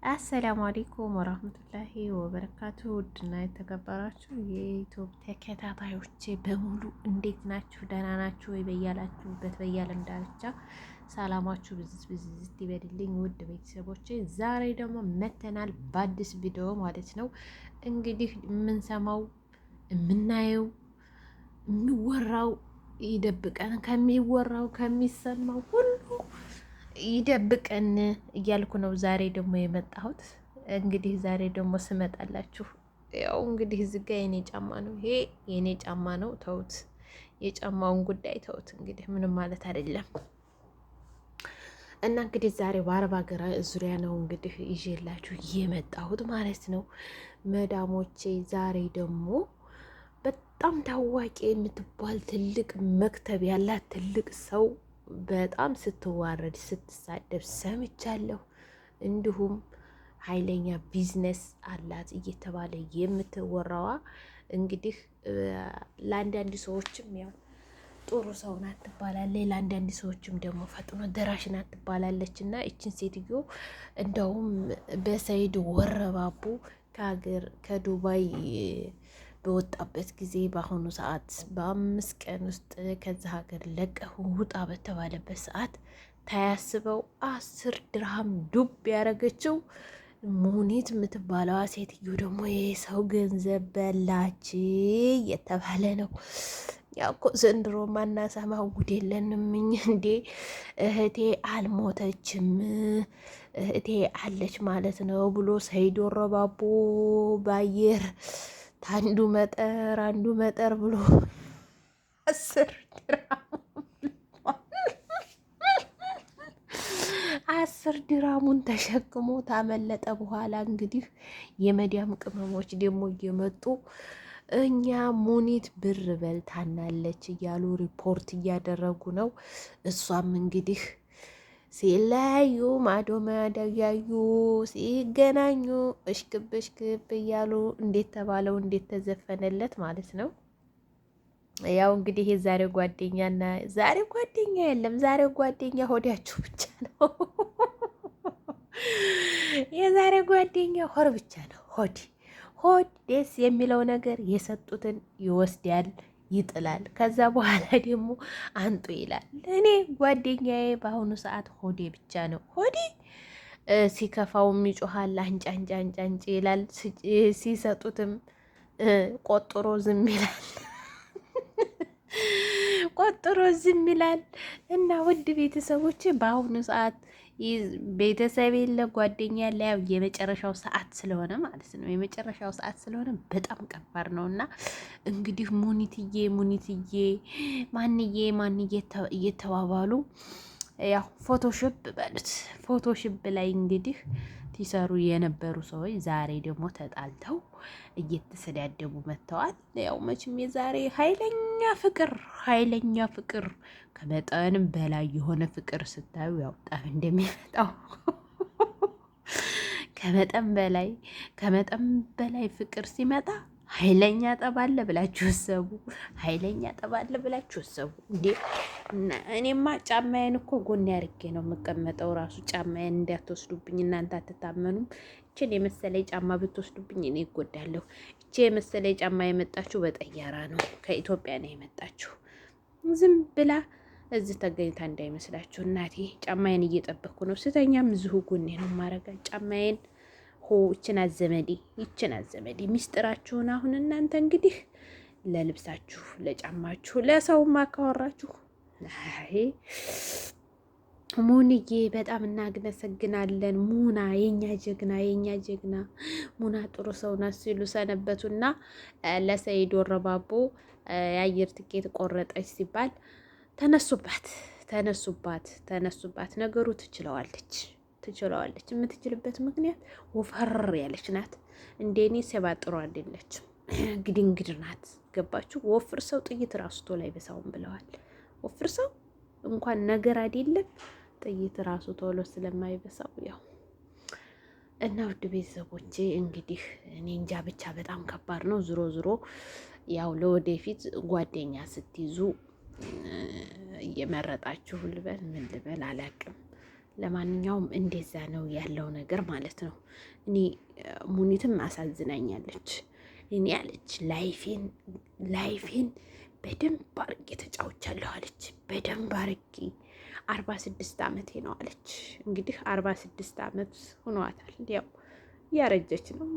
አሰላሙ አለይኩም ወራህመቱላሂ ወበረካቱ። ውድና የተከበራችሁ የዩቲዩብ ተከታታዮቼ በሙሉ እንዴት ናችሁ? ደህና ናችሁ ወይ? በያላችሁበት በያለም ዳርቻ ሰላማችሁ ብዝት ብዝት ይበድልኝ። ውድ ቤተሰቦቼ ዛሬ ደግሞ መተናል በአዲስ ቪዲዮ ማለት ነው። እንግዲህ የምንሰማው የምናየው የሚወራው ይደብቀን ከሚወራው ከሚሰማው ሁሉ ይደብቀን እያልኩ ነው ዛሬ ደግሞ የመጣሁት። እንግዲህ ዛሬ ደግሞ ስመጣላችሁ ያው እንግዲህ እዚህ ጋ የኔ ጫማ ነው፣ ይሄ የኔ ጫማ ነው። ተውት፣ የጫማውን ጉዳይ ተውት። እንግዲህ ምንም ማለት አይደለም። እና እንግዲህ ዛሬ በአረብ ሀገር ዙሪያ ነው እንግዲህ ይዤላችሁ የመጣሁት ማለት ነው። መዳሞቼ ዛሬ ደግሞ በጣም ታዋቂ የምትባል ትልቅ መክተብ ያላት ትልቅ ሰው በጣም ስትዋረድ ስትሳደብ ሰምቻለሁ። እንዲሁም ኃይለኛ ቢዝነስ አላት እየተባለ የምትወራዋ እንግዲህ ለአንዳንድ ሰዎችም ያው ጥሩ ሰው ናት ትባላለች፣ ለአንዳንድ ሰዎችም ደግሞ ፈጥኖ ደራሽ ናት ትባላለች። እና ይችን ሴትዮ እንደውም በሰይድ ወረባቡ ከዱባይ በወጣበት ጊዜ በአሁኑ ሰዓት በ5 ቀን ውስጥ ከዛ ሀገር ለቀህ ውጣ በተባለበት ሰዓት ታያስበው 10 ድርሃም ዱብ ያደረገችው ሙኒት የምትባለዋ ሴትዮ ደግሞ የሰው ገንዘብ በላች እየተባለ ነው። ያው እኮ ዘንድሮ ማናሰማው ጉድ የለንም እንዴ! እህቴ አልሞተችም እህቴ አለች ማለት ነው ብሎ ሰይድ ወረባቦ ባየር አንዱ መጠር ብሎ 10 ድራሙን ተሸክሞ ታመለጠ። በኋላ እንግዲህ የመዲያም ቅመሞች ደግሞ እየመጡ እኛ ሙኒት ብር በልታናለች እያሉ ሪፖርት እያደረጉ ነው። እሷም እንግዲህ ሲለያዩ ማዶ ማዶ እያዩ ሲገናኙ እሽክብ እሽክብ እያሉ እንዴት ተባለው እንዴት ተዘፈነለት ማለት ነው። ያው እንግዲህ የዛሬ ጓደኛና ዛሬ ጓደኛ የለም። ዛሬ ጓደኛ ሆዳችሁ ብቻ ነው። የዛሬ ጓደኛ ሆድ ብቻ ነው። ሆድ ደስ የሚለው ነገር የሰጡትን ይወስዳል ይጥላል። ከዛ በኋላ ደግሞ አንጡ ይላል። እኔ ጓደኛዬ በአሁኑ ሰዓት ሆዴ ብቻ ነው። ሆዴ ሲከፋውም ይጮሃል፣ አንጫንጫንጫንጭ ይላል። ሲሰጡትም ቆጥሮ ዝም ይላል። ቆጥሮ ዝም ይላል። እና ውድ ቤተሰቦች በአሁኑ ሰዓት ቤተሰብ የለ ጓደኛ ያለ ያው የመጨረሻው ሰዓት ስለሆነ ማለት ነው። የመጨረሻው ሰዓት ስለሆነ በጣም ከባድ ነው። እና እንግዲህ ሙኒትዬ ማንዬ እየተባባሉ ያው ፎቶሽፕ በሉት። ፎቶሽፕ ላይ እንግዲህ ሲሰሩ የነበሩ ሰዎች ዛሬ ደግሞ ተጣልተው እየተሰዳደቡ መጥተዋል። ያው መቼም የዛሬ ኃይለኛ ፍቅር ከመጠንም በላይ የሆነ ፍቅር ስታዩ ያው ጠብ እንደሚመጣው ከመጠን በላይ ፍቅር ሲመጣ ኃይለኛ ጠብ አለ ብላችሁ ሰቡ። ኃይለኛ ጠብ አለ ብላችሁ ሰቡ። እንዴ እኔማ ጫማዬን እኮ ጎን ያርጌ ነው የምቀመጠው። ራሱ ጫማዬን እንዳትወስዱብኝ እናንተ አትታመኑም። እችን የመሰለ ጫማ ብትወስዱብኝ እኔ እጎዳለሁ። እቺ የመሰለ ጫማ የመጣችሁ በጠያራ ነው፣ ከኢትዮጵያ ነው የመጣችሁ። ዝም ብላ እዚህ ተገኝታ እንዳይመስላችሁ። እናቴ ጫማዬን እየጠበቅኩ ነው። ስተኛም እዚሁ ጎኔ ነው ማረጋ ጫማዬን። ይችን አዘመዴ ሚስጥራችሁን አሁን እናንተ እንግዲህ ለልብሳችሁ፣ ለጫማችሁ፣ ለሰውማ ካወራችሁ ሙንዬ በጣም እናመሰግናለን። ሙና የኛ ጀግና ሙና ጥሩ ሰው ናት ሲሉ ሰነበቱና ለሰይድ ወረባቦ የአየር ትኬት ቆረጠች ሲባል ተነሱባት። ነገሩ ትችለዋለች። የምትችልበት ምክንያት ወፈር ያለች ናት። እንደኔ ሰባጥሮ አይደለችም፣ ግድንግድ ናት። ገባችሁ? ወፍር ሰው ጥይት ራሱ ቶሎ አይበሳውም ብለዋል። ወፍር ሰው እንኳን ነገር አይደለም ጥይት ራሱ ቶሎ ስለማይበሳው ያው እና ውድ ቤተሰቦቼ እንግዲህ እኔ እንጃ ብቻ በጣም ከባድ ነው። ዝሮ ያው ለወደፊት ጓደኛ ስትይዙ እየመረጣችሁ ልበል ምን ልበል አላውቅም። ለማንኛውም እንደዛ ነው ያለው ነገር ማለት ነው። እኔ ሙኒትም አሳዝናኛለች። እኔ አለች ላይፌን በደንብ አርጌ ተጫውቻለሁ አለች። በደንብ አርጌ 46 ዓመቴ ነው አለች። እንግዲህ 46 ዓመት ሆኗታል። ያው እያረጀች ነው፣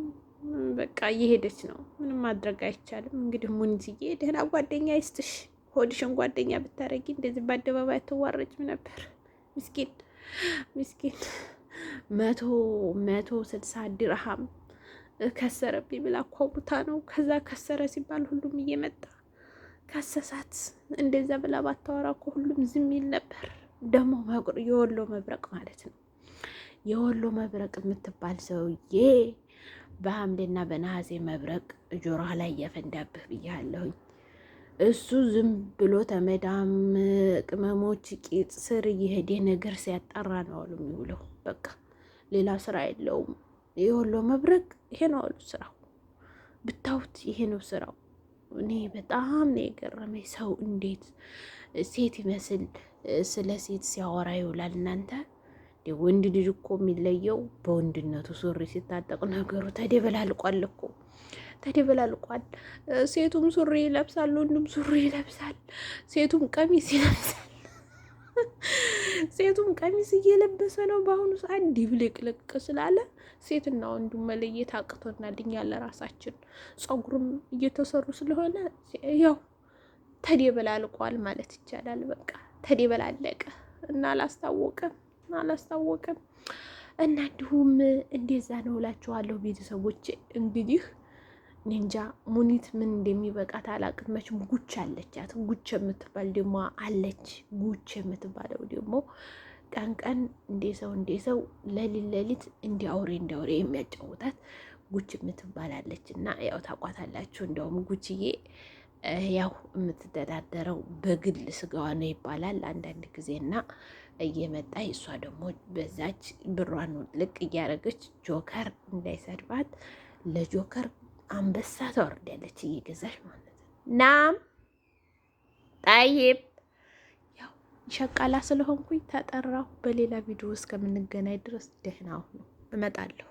በቃ እየሄደች ነው። ምንም ማድረግ አይቻልም። እንግዲህ ሙኒትዬ ደህና ጓደኛ ይስጥሽ። ሆድሽን ጓደኛ ብታረጊ እንደዚህ በአደባባይ አትዋረጅም ነበር። ምስኪን 160 ድርሃም ከሰረብኝ ብላ ኳቡታ ነው። ከዛ ከሰረ ሲባል ሁሉም እየመጣ ከሰሳት። እንደዛ ብላ ባታወራ እኮ ሁሉም ዝም ይል ነበር። ደግሞ የወሎ መብረቅ ማለት ነው። የወሎ መብረቅ የምትባል ሰውዬ በሐምሌና በነሐሴ መብረቅ ጆሮዋ ላይ እያፈንዳብህ ብያለሁኝ። እሱ ዝም ብሎ ተመዳም ቅመሞች ቂጥ ስር እየሄደ ነገር ሲያጣራ ነው አሉ የሚውለው። በቃ ሌላ ስራ የለውም። የወሎ መብረቅ ይሄ ነው አሉ ስራው። ብታዩት ይሄ ነው ስራው። እኔ በጣም ነው የገረመኝ። ሰው እንዴት ሴት ይመስል ስለ ሴት ሲያወራ ይውላል? እናንተ ወንድ ልጅ እኮ የሚለየው በወንድነቱ ሱሪ ሲታጠቅ ነገሩ ተደበላልቋል እኮ ተደበላልቋል። ሴቱም ሱሪ ይለብሳል፣ ወንዱም ሱሪ ይለብሳል፣ ሴቱም ቀሚስ ይለብሳል። ሴቱም ቀሚስ እየለበሰ ነው በአሁኑ ሰዓት ድብልቅልቅ ስላለ ሴትና ወንዱም መለየት አቅቶናል እኛ ለራሳችን። ፀጉርም እየተሰሩ ስለሆነ ያው ተደበላልቋል ማለት ይቻላል። በቃ ተደበላለቀ እና አላስታወቅም እና እንዲሁም እንደዛ ነው እላችኋለሁ ቤተሰቦች። እንግዲህ ኒንጃ ሙኒት ምን እንደሚበቃት አላቅም። መቼም ጉች አለቻት። ጉች የምትባል ደግሞ አለች። ጉች የምትባለው ደግሞ ቀን ቀን እንደ ሰው ሌሊት እንደ አውሬ የሚያጫውታት ጉች የምትባል አለች። እና ያው ታቋታላችሁ። እንደውም ጉችዬ ያው የምትተዳደረው በግል ስጋዋ ነው ይባላል አንዳንድ ጊዜ። እና እየመጣ እሷ ደግሞ በዛች ብሯን ልቅ እያደረገች ጆከር እንዳይሰድባት ለጆከር አንበሳ ታወርዳለች እየገዛች ማለት ነው። ናም ጣይብ ያው ሸቃላ ስለሆንኩኝ ተጠራሁ። በሌላ ቪዲዮ እስከምንገናኝ ድረስ ደህና ሁኑ። እመጣለሁ።